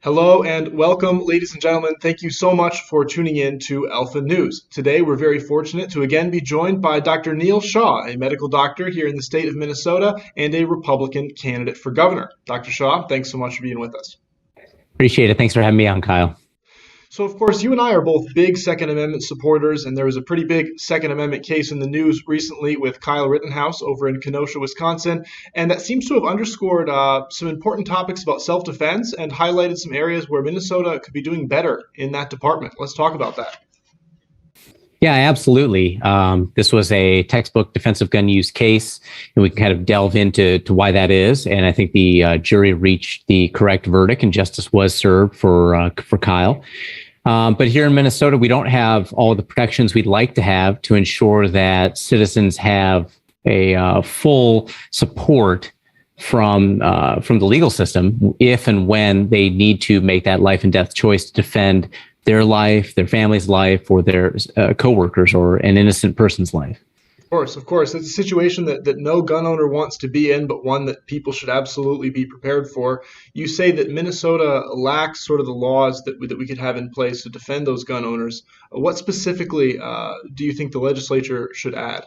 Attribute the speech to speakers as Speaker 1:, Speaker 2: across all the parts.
Speaker 1: Hello and welcome, ladies and gentlemen. Thank you so much for tuning in to Alpha News. Today, we're very fortunate to again be joined by Dr. Neil Shah, a medical doctor here in the state of Minnesota and a Republican candidate for governor. Dr. Shah, thanks so much for being with us.
Speaker 2: Appreciate it. Thanks for having me on, Kyle.
Speaker 1: So, of course, you and I are both big Second Amendment supporters, and there was a pretty big Second Amendment case in the news recently with Kyle Rittenhouse over in Kenosha, Wisconsin, and that seems to have underscored some important topics about self-defense and highlighted some areas where Minnesota could be doing better in that department. Let's talk about that.
Speaker 2: Yeah, absolutely. This was a textbook defensive gun use case, and we can kind of delve into why that is. And I think the jury reached the correct verdict, and justice was served for Kyle. But here in Minnesota, we don't have all the protections we'd like to have to ensure that citizens have a full support from the legal system if and when they need to make that life and death choice to defend their life, their family's life, or their coworkers, or an innocent person's life.
Speaker 1: Of course. It's a situation that no gun owner wants to be in, but one that people should absolutely be prepared for. You say that Minnesota lacks sort of the laws that we could have in place to defend those gun owners. What specifically do you think the legislature should add?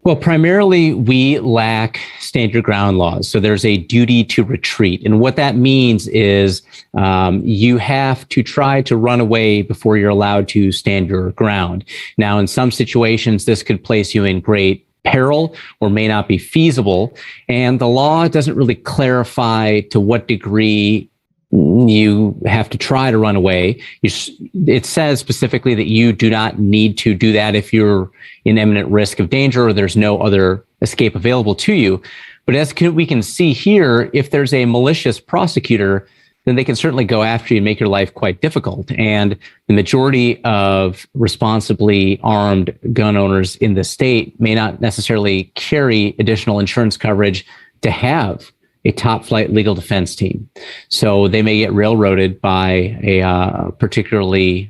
Speaker 2: Well, primarily, we lack stand your ground laws. So there's a duty to retreat. And what that means is you have to try to run away before you're allowed to stand your ground. Now, in some situations, this could place you in great peril or may not be feasible. And the law doesn't really clarify to what degree you have to try to run away. It says specifically that you do not need to do that if you're in imminent risk of danger or there's no other escape available to you. But as we can see here, if there's a malicious prosecutor, then they can certainly go after you and make your life quite difficult. And the majority of responsibly armed gun owners in the state may not necessarily carry additional insurance coverage to have a top flight legal defense team. So they may get railroaded by a particularly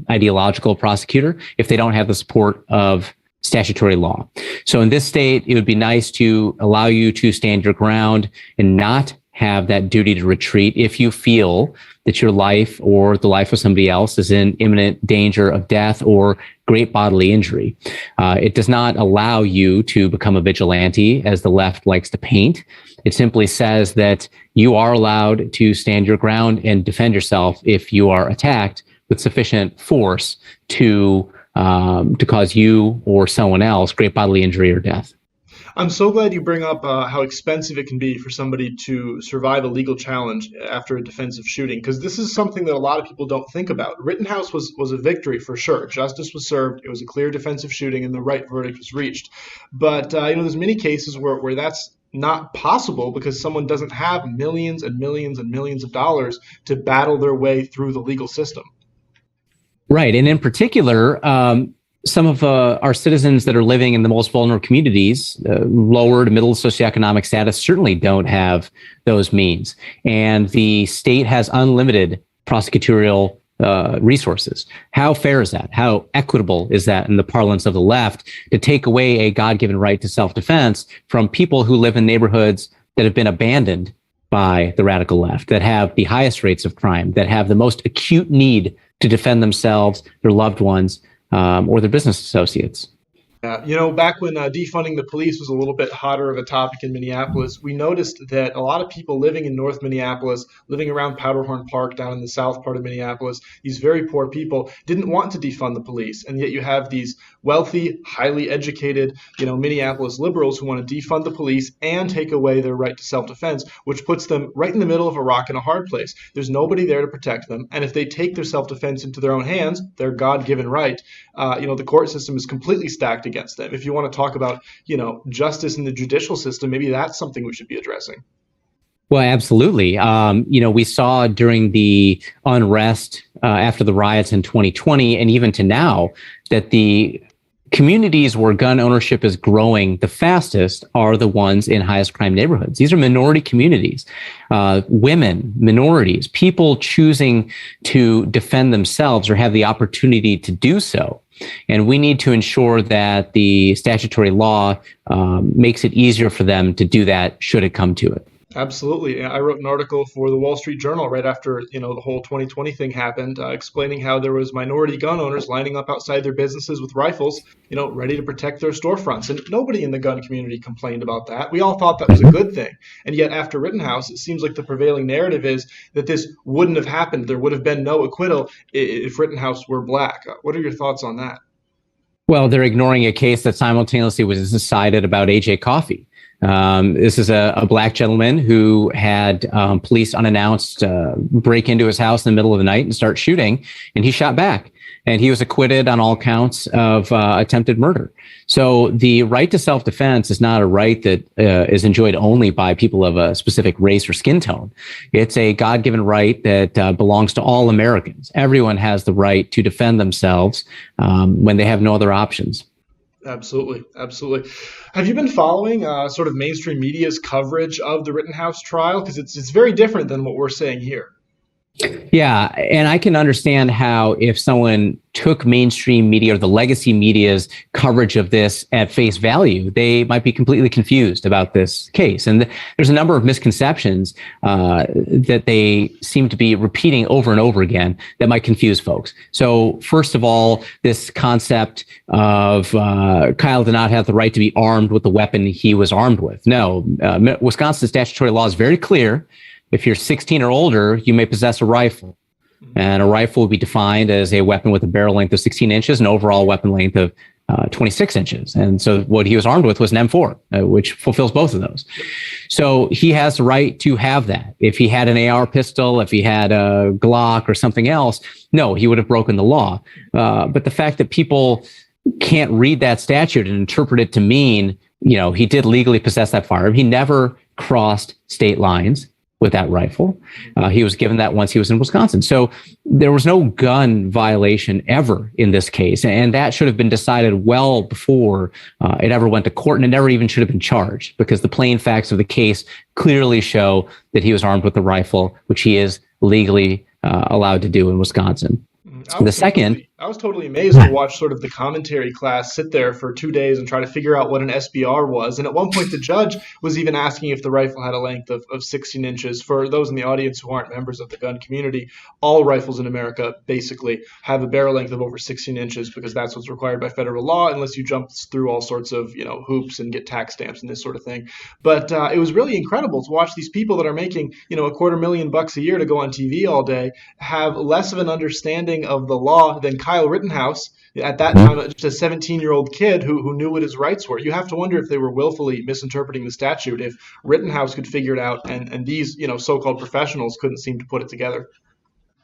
Speaker 2: ideological prosecutor if they don't have the support of statutory law. So in this state, it would be nice to allow you to stand your ground and not have that duty to retreat if you feel that your life or the life of somebody else is in imminent danger of death or great bodily injury. It does not allow you to become a vigilante, as the left likes to paint. It simply says that you are allowed to stand your ground and defend yourself if you are attacked with sufficient force to cause you or someone else great bodily injury or death.
Speaker 1: I'm so glad you bring up how expensive it can be for somebody to survive a legal challenge after a defensive shooting, because this is something that a lot of people don't think about. Rittenhouse was a victory for sure. Justice was served. It was a clear defensive shooting, and the right verdict was reached. But there's many cases where that's not possible because someone doesn't have millions and millions and millions of dollars to battle their way through the legal system.
Speaker 2: Right, and in particular, some of our citizens that are living in the most vulnerable communities, lower to middle socioeconomic status, certainly don't have those means. And the state has unlimited prosecutorial resources. How fair is that? How equitable is that in the parlance of the left to take away a God-given right to self-defense from people who live in neighborhoods that have been abandoned by the radical left, that have the highest rates of crime, that have the most acute need to defend themselves, their loved ones, or their business associates?
Speaker 1: Back when defunding the police was a little bit hotter of a topic in Minneapolis, we noticed that a lot of people living in North Minneapolis, living around Powderhorn Park down in the south part of Minneapolis, these very poor people didn't want to defund the police. And yet you have these wealthy, highly educated, Minneapolis liberals who want to defund the police and take away their right to self-defense, which puts them right in the middle of a rock and a hard place. There's nobody there to protect them. And if they take their self-defense into their own hands, their God-given right, the court system is completely stacked against them. If you want to talk about, justice in the judicial system, maybe that's something we should be addressing.
Speaker 2: Well, absolutely. We saw during the unrest after the riots in 2020 and even to now that the communities where gun ownership is growing the fastest are the ones in highest crime neighborhoods. These are minority communities, women, minorities, people choosing to defend themselves or have the opportunity to do so. And we need to ensure that the statutory law makes it easier for them to do that should it come to it.
Speaker 1: Absolutely. I wrote an article for the Wall Street Journal right after, the whole 2020 thing happened, explaining how there was minority gun owners lining up outside their businesses with rifles, ready to protect their storefronts. And nobody in the gun community complained about that. We all thought that was a
Speaker 2: Mhm.
Speaker 1: good thing. And yet after Rittenhouse, it seems like the prevailing narrative is that this wouldn't have happened. There would have been no acquittal if Rittenhouse were black. What are your thoughts on that?
Speaker 2: Well, they're ignoring a case that simultaneously was decided about AJ Coffey. This is a black gentleman who had police unannounced break into his house in the middle of the night and start shooting, and he shot back. And he was acquitted on all counts of attempted murder. So the right to self-defense is not a right that is enjoyed only by people of a specific race or skin tone. It's a God-given right that belongs to all Americans. Everyone has the right to defend themselves when they have no other options.
Speaker 1: Absolutely, absolutely. Have you been following sort of mainstream media's coverage of the Rittenhouse trial? Because it's very different than what we're saying here.
Speaker 2: Yeah, and I can understand how if someone took mainstream media or the legacy media's coverage of this at face value, they might be completely confused about this case. And there's a number of misconceptions that they seem to be repeating over and over again that might confuse folks. So first of all, this concept of Kyle did not have the right to be armed with the weapon he was armed with. No, Wisconsin statutory law is very clear. If you're 16 or older, you may possess a rifle. And a rifle would be defined as a weapon with a barrel length of 16 inches and overall weapon length of 26 inches. And so what he was armed with was an M4, which fulfills both of those. So he has the right to have that. If he had an AR pistol, if he had a Glock or something else, no, he would have broken the law. But the fact that people can't read that statute and interpret it to mean, he did legally possess that firearm. He never crossed state lines with that rifle. He was given that once he was in Wisconsin. So there was no gun violation ever in this case. And that should have been decided well before it ever went to court. And it never even should have been charged because the plain facts of the case clearly show that he was armed with a rifle, which he is legally allowed to do in Wisconsin.
Speaker 1: I was totally amazed to watch sort of the commentary class sit there for 2 days and try to figure out what an SBR was. And at one point, the judge was even asking if the rifle had a length of 16 inches. For those in the audience who aren't members of the gun community, all rifles in America basically have a barrel length of over 16 inches because that's what's required by federal law, unless you jump through all sorts of hoops and get tax stamps and this sort of thing. But it was really incredible to watch these people that are making $250,000 a year to go on TV all day have less of an understanding of the law than Kyle Rittenhouse, at that time, just a 17-year-old kid who knew what his rights were. You have to wonder if they were willfully misinterpreting the statute, if Rittenhouse could figure it out and these so-called professionals couldn't seem to put it together.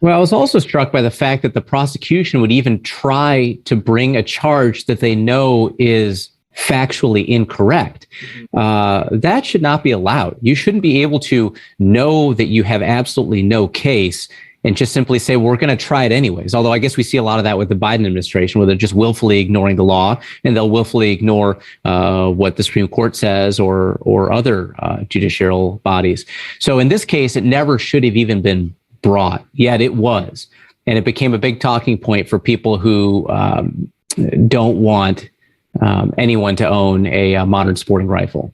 Speaker 2: Well, I was also struck by the fact that the prosecution would even try to bring a charge that they know is factually incorrect. That should not be allowed. You shouldn't be able to know that you have absolutely no case and just simply say, we're going to try it anyways. Although I guess we see a lot of that with the Biden administration, where they're just willfully ignoring the law and they'll willfully ignore what the Supreme Court says or other judicial bodies. So in this case, it never should have even been brought, yet it was. And it became a big talking point for people who don't want anyone to own a modern sporting rifle.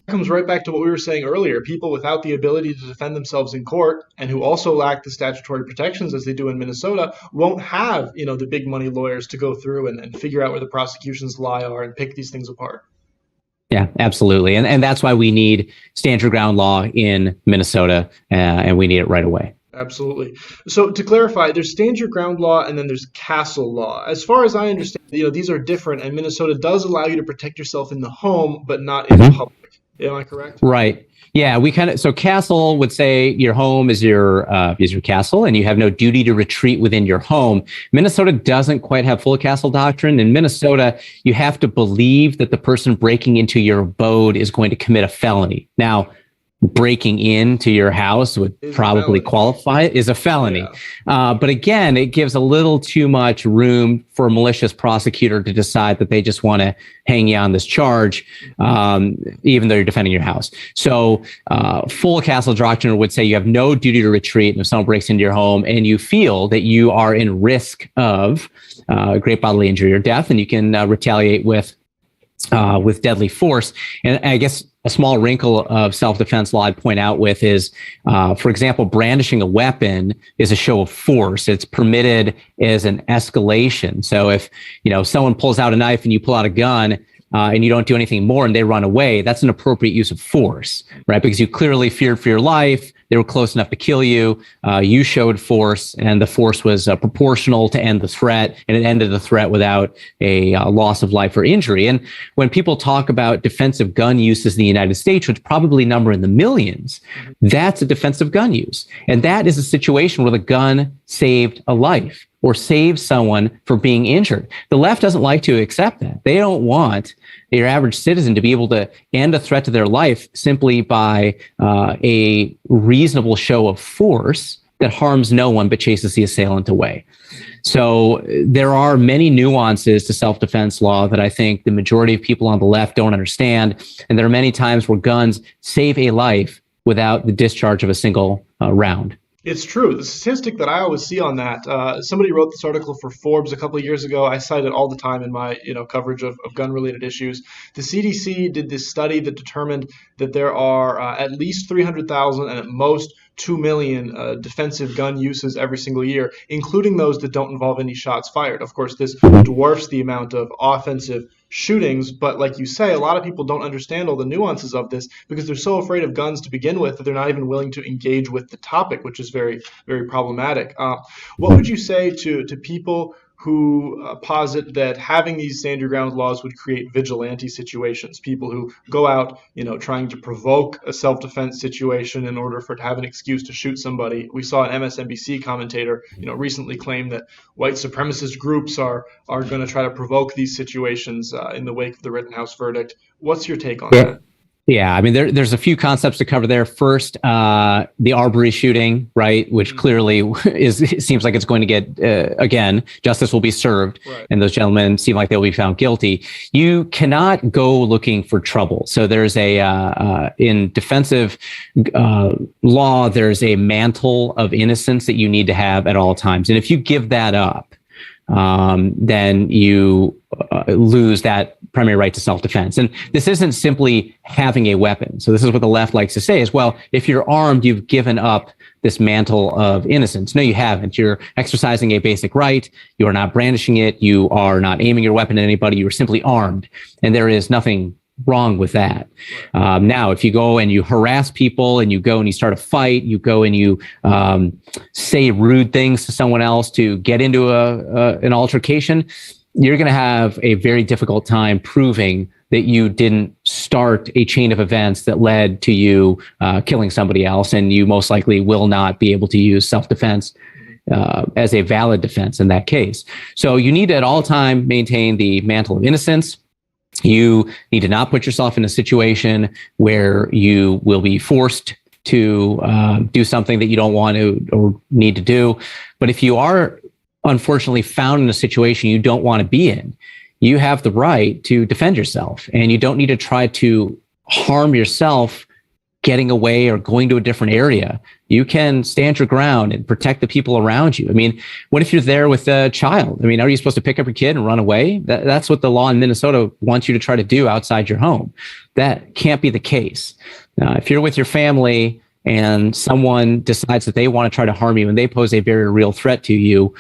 Speaker 1: Comes right back to what we were saying earlier. People without the ability to defend themselves in court and who also lack the statutory protections as they do in Minnesota won't have, the big money lawyers to go through and figure out where the prosecution's lie are and pick these things apart.
Speaker 2: Yeah, absolutely. And that's why we need stand your ground law in Minnesota, and we need it right away.
Speaker 1: Absolutely. So to clarify, there's stand your ground law and then there's castle law. As far as I understand, these are different, and Minnesota does allow you to protect yourself in the home, but not in public. Am I correct?
Speaker 2: Right. Yeah, so castle would say your home is your castle, and you have no duty to retreat within your home. Minnesota doesn't quite have full castle doctrine. In Minnesota, you have to believe that the person breaking into your abode is going to commit a felony. Now, breaking into your house would probably qualify it as a felony. Yeah. But again, it gives a little too much room for a malicious prosecutor to decide that they just want to hang you on this charge, even though you're defending your house. So full castle doctrine would say you have no duty to retreat. And if someone breaks into your home and you feel that you are in risk of great bodily injury or death, and you can retaliate with deadly force. And I guess a small wrinkle of self-defense law I'd point out with is, for example, brandishing a weapon is a show of force. It's permitted as an escalation. So if, someone pulls out a knife and you pull out a gun, and you don't do anything more and they run away, that's an appropriate use of force, right? Because you clearly feared for your life. They were close enough to kill you. You showed force, and the force was proportional to end the threat, and it ended the threat without a loss of life or injury. And when people talk about defensive gun uses in the United States, which probably number in the millions, that's a defensive gun use. And that is a situation where the gun saved a life or save someone from being injured. The left doesn't like to accept that. They don't want your average citizen to be able to end a threat to their life simply by a reasonable show of force that harms no one but chases the assailant away. So there are many nuances to self-defense law that I think the majority of people on the left don't understand. And there are many times where guns save a life without the discharge of a single round.
Speaker 1: It's true. The statistic that I always see on that, somebody wrote this article for Forbes a couple of years ago. I cite it all the time in my coverage of gun-related issues. The CDC did this study that determined that there are at least 300,000 and at most 2 million defensive gun uses every single year, including those that don't involve any shots fired. Of course, this dwarfs the amount of offensive shootings, but like you say, a lot of people don't understand all the nuances of this because they're so afraid of guns to begin with that they're not even willing to engage with the topic, which is very, very problematic. What would you say to people who posit that having these stand your ground laws would create vigilante situations, people who go out, trying to provoke a self-defense situation in order for it to have an excuse to shoot somebody? We saw an MSNBC commentator, recently claim that white supremacist groups are going to try to provoke these situations in the wake of the Rittenhouse verdict. What's your take on that?
Speaker 2: Yeah, I mean, there's a few concepts to cover there. First, the Arbery shooting, right, which clearly it seems like it's going to get, again, justice will be served, right, and those gentlemen seem like they'll be found guilty. You cannot go looking for trouble. So there's in defensive law, there's a mantle of innocence that you need to have at all times. And if you give that up, then you lose that primary right to self-defense. And this isn't simply having a weapon. So this is what the left likes to say is, well, if you're armed, you've given up this mantle of innocence. No, you haven't. You're exercising a basic right. You are not brandishing it. You are not aiming your weapon at anybody. You are simply armed. And there is nothing wrong with that. Now, if you go and you harass people and you go and you start a fight, you go and you say rude things to someone else to get into an altercation, you're going to have a very difficult time proving that you didn't start a chain of events that led to you killing somebody else, and you most likely will not be able to use self-defense as a valid defense in that case. So you need to at all time maintain the mantle of innocence. You need to not put yourself in a situation where you will be forced to do something that you don't want to or need to do. But if you are unfortunately found in a situation you don't want to be in, you have the right to defend yourself, and you don't need to try to harm yourself getting away or going to a different area. You can stand your ground and protect the people around you. I mean, what if you're there with a child? I mean, are you supposed to pick up your kid and run away? That's what the law in Minnesota wants you to try to do outside your home. That can't be the case. If you're with your family and someone decides that they want to try to harm you and they pose a very real threat to you,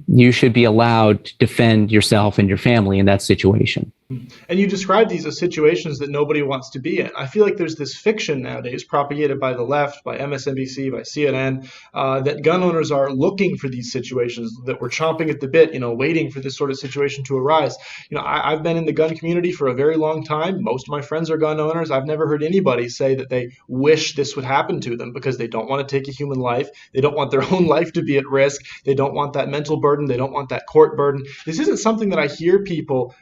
Speaker 2: you should be allowed to defend yourself and your family in that situation.
Speaker 1: And you describe these as situations that nobody wants to be in. I feel like there's this fiction nowadays propagated by the left, by MSNBC, by CNN, that gun owners are looking for these situations, that we're chomping at the bit, waiting for this sort of situation to arise. I've been in the gun community for a very long time. Most of my friends are gun owners. I've never heard anybody say that they wish this would happen to them because they don't want to take a human life. They don't want their own life to be at risk. They don't want that mental burden. They don't want that court burden. This isn't something that I hear people,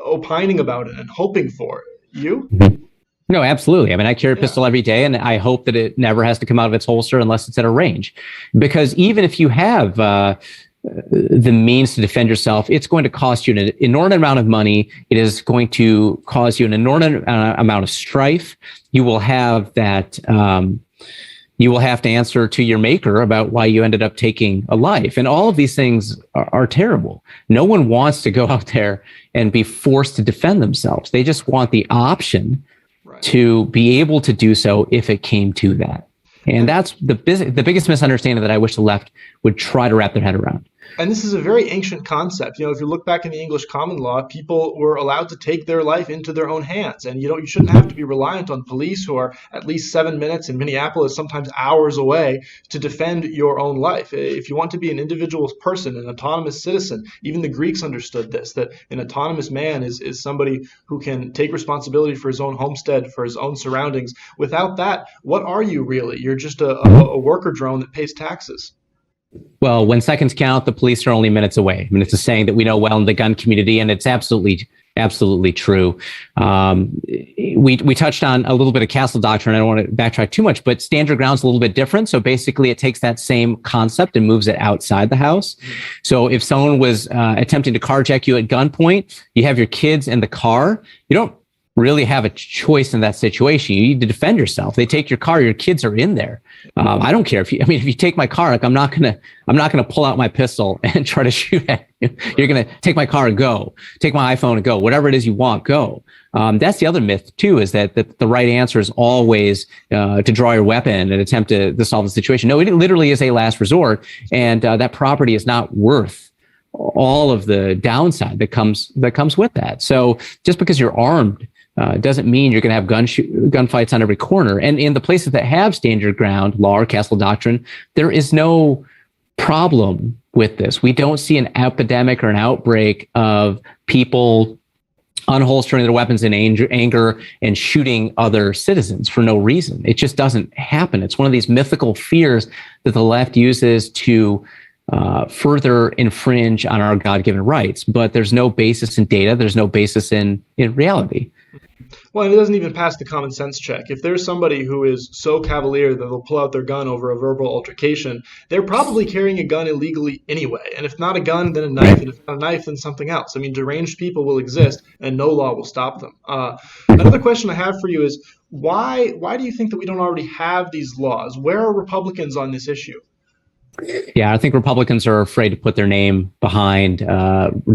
Speaker 1: opining about it and hoping for. You?
Speaker 2: No, absolutely. I mean, I carry a pistol every day, and I hope that it never has to come out of its holster unless it's at a range. Because even if you have the means to defend yourself, it's going to cost you an inordinate amount of money. It is going to cause you an inordinate amount of strife. You will have that. You will have to answer to your maker about why you ended up taking a life. And all of these things are terrible. No one wants to go out there and be forced to defend themselves. They just want the option to be able to do so if it came to that. And that's the biggest misunderstanding that I wish the left would try to wrap their head around.
Speaker 1: And this is a very ancient concept. If you look back in the English common law, people were allowed to take their life into their own hands. And you shouldn't have to be reliant on police who are at least 7 minutes in Minneapolis, sometimes hours away, to defend your own life. If you want to be an individual person, an autonomous citizen, even the Greeks understood this, that an autonomous man is somebody who can take responsibility for his own homestead, for his own surroundings. Without that, what are you really? You're just a worker drone that pays taxes.
Speaker 2: Well, when seconds count, the police are only minutes away. I mean, it's a saying that we know well in the gun community, and it's absolutely true. We touched on a little bit of castle doctrine. I don't want to backtrack too much, but stand your ground's a little bit different. So basically, it takes that same concept and moves it outside the house. So if someone was attempting to carjack you at gunpoint, you have your kids in the car, you don't really have a choice in that situation. You need to defend yourself. They take your car, your kids are in there. I don't care if you take my car, like I'm not gonna pull out my pistol and try to shoot at you. You're gonna take my car and go, take my iPhone and go, whatever it is you want, go. That's the other myth too, is that the right answer is always to draw your weapon and attempt to solve the situation. No, it literally is a last resort, and that property is not worth all of the downside that comes with that. So just because you're armed doesn't mean you're going to have gunfights on every corner. And in the places that have stand your ground law or castle doctrine, there is no problem with this. We don't see an epidemic or an outbreak of people unholstering their weapons in anger and shooting other citizens for no reason. It just doesn't happen. It's one of these mythical fears that the left uses to further infringe on our God-given rights. But there's no basis in data. There's no basis in reality.
Speaker 1: Well, and it doesn't even pass the common sense check. If there's somebody who is so cavalier that they'll pull out their gun over a verbal altercation, they're probably carrying a gun illegally anyway. And if not a gun, then a knife. And if not a knife, then something else. I mean, deranged people will exist, and no law will stop them. Another question I have for you is, why do you think that we don't already have these laws? Where are Republicans on this issue?
Speaker 2: Yeah, I think Republicans are afraid to put their name behind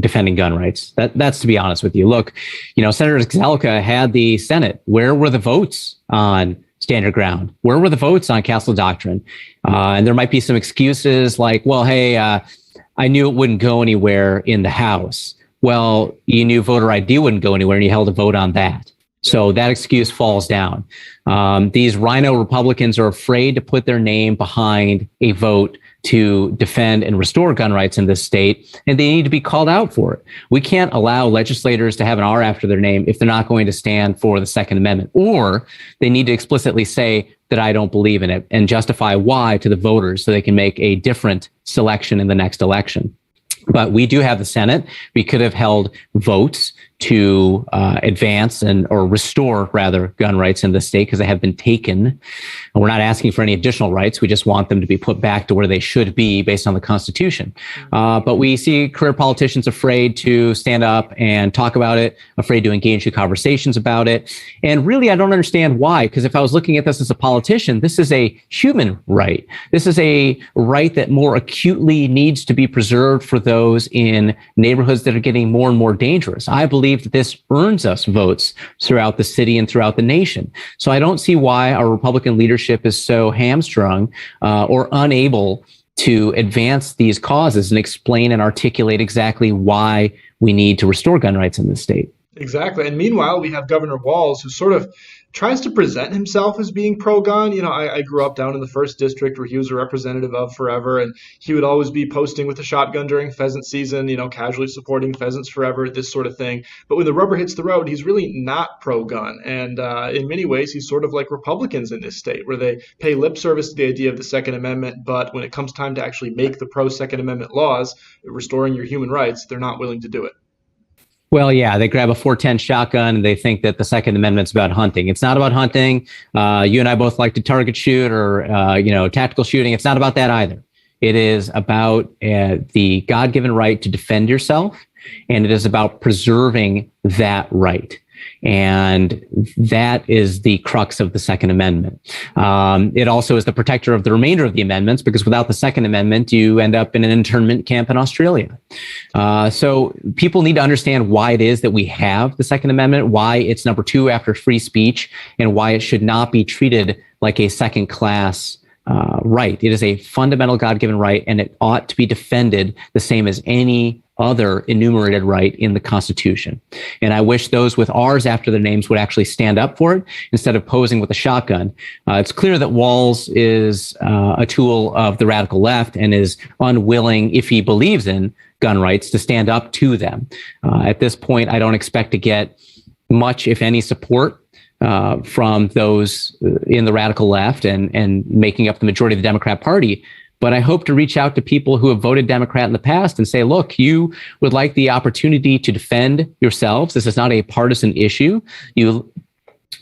Speaker 2: defending gun rights. That's to be honest with you. Look, Senator Zelka had the Senate. Where were the votes on stand your ground? Where were the votes on castle doctrine? And there might be some excuses like, well, hey, I knew it wouldn't go anywhere in the House. Well, you knew voter ID wouldn't go anywhere, and you held a vote on that. So that excuse falls down. These rhino Republicans are afraid to put their name behind a vote to defend and restore gun rights in this state, and they need to be called out for it. We can't allow legislators to have an R after their name if they're not going to stand for the Second Amendment, or they need to explicitly say that I don't believe in it and justify why to the voters so they can make a different selection in the next election. But we do have the Senate. We could have held votes to advance or restore rather gun rights in the state because they have been taken. And we're not asking for any additional rights. We just want them to be put back to where they should be based on the Constitution. But we see career politicians afraid to stand up and talk about it, afraid to engage in conversations about it. And really, I don't understand why, because if I was looking at this as a politician, this is a human right. This is a right that more acutely needs to be preserved for those in neighborhoods that are getting more and more dangerous. I believe that this earns us votes throughout the city and throughout the nation. So I don't see why our Republican leadership is so hamstrung or unable to advance these causes and explain and articulate exactly why we need to restore gun rights in this state.
Speaker 1: Exactly. And meanwhile, we have Governor Walz, who sort of tries to present himself as being pro-gun. I grew up down in the 1st District where he was a representative of forever, and he would always be posting with a shotgun during pheasant season, casually supporting pheasants forever, this sort of thing. But when the rubber hits the road, he's really not pro-gun. And in many ways, he's sort of like Republicans in this state, where they pay lip service to the idea of the Second Amendment, but when it comes time to actually make the pro-Second Amendment laws, restoring your human rights, they're not willing to do it.
Speaker 2: Well, yeah, they grab a 410 shotgun and they think that the Second Amendment's about hunting. It's not about hunting. You and I both like to target shoot or, tactical shooting. It's not about that either. It is about the God-given right to defend yourself, and it is about preserving that right. And that is the crux of the Second Amendment. It also is the protector of the remainder of the amendments, because without the Second Amendment, you end up in an internment camp in Australia. So people need to understand why it is that we have the Second Amendment, why it's number 2 after free speech, and why it should not be treated like a second-class right. It is a fundamental God-given right, and it ought to be defended the same as any other enumerated right in the Constitution. And I wish those with R's after their names would actually stand up for it instead of posing with a shotgun. It's clear that Walz is a tool of the radical left and is unwilling, if he believes in gun rights, to stand up to them. At this point, I don't expect to get much, if any, support from those in the radical left and making up the majority of the Democrat Party. But I hope to reach out to people who have voted Democrat in the past and say, look, you would like the opportunity to defend yourselves. This is not a partisan issue. You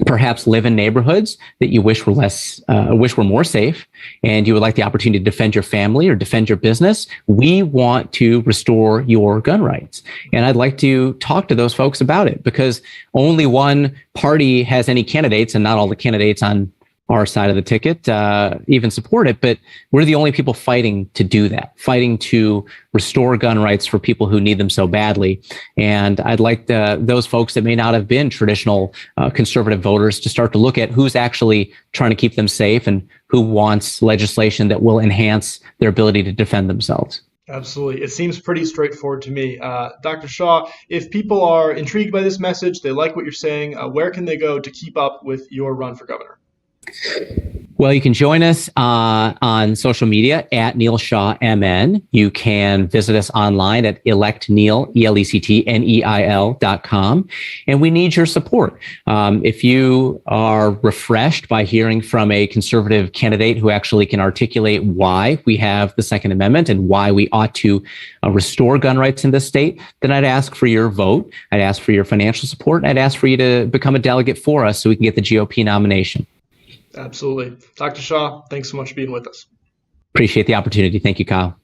Speaker 2: perhaps live in neighborhoods that you wish were more safe, and you would like the opportunity to defend your family or defend your business. We want to restore your gun rights. And I'd like to talk to those folks about it, because only one party has any candidates, and not all the candidates on our side of the ticket even support it. But we're the only people fighting to do that, fighting to restore gun rights for people who need them so badly. And I'd like those folks that may not have been traditional conservative voters to start to look at who's actually trying to keep them safe and who wants legislation that will enhance their ability to defend themselves.
Speaker 1: Absolutely. It seems pretty straightforward to me. Dr. Shah, if people are intrigued by this message, they like what you're saying, where can they go to keep up with your run for governor?
Speaker 2: Well, you can join us on social media at Neil Shah MN. You can visit us online at electneil, ELECTNEIL.com. And we need your support. If you are refreshed by hearing from a conservative candidate who actually can articulate why we have the Second Amendment and why we ought to restore gun rights in this state, then I'd ask for your vote. I'd ask for your financial support. And I'd ask for you to become a delegate for us so we can get the GOP nomination.
Speaker 1: Absolutely. Dr. Shah, thanks so much for being with us.
Speaker 2: Appreciate the opportunity. Thank you, Kyle.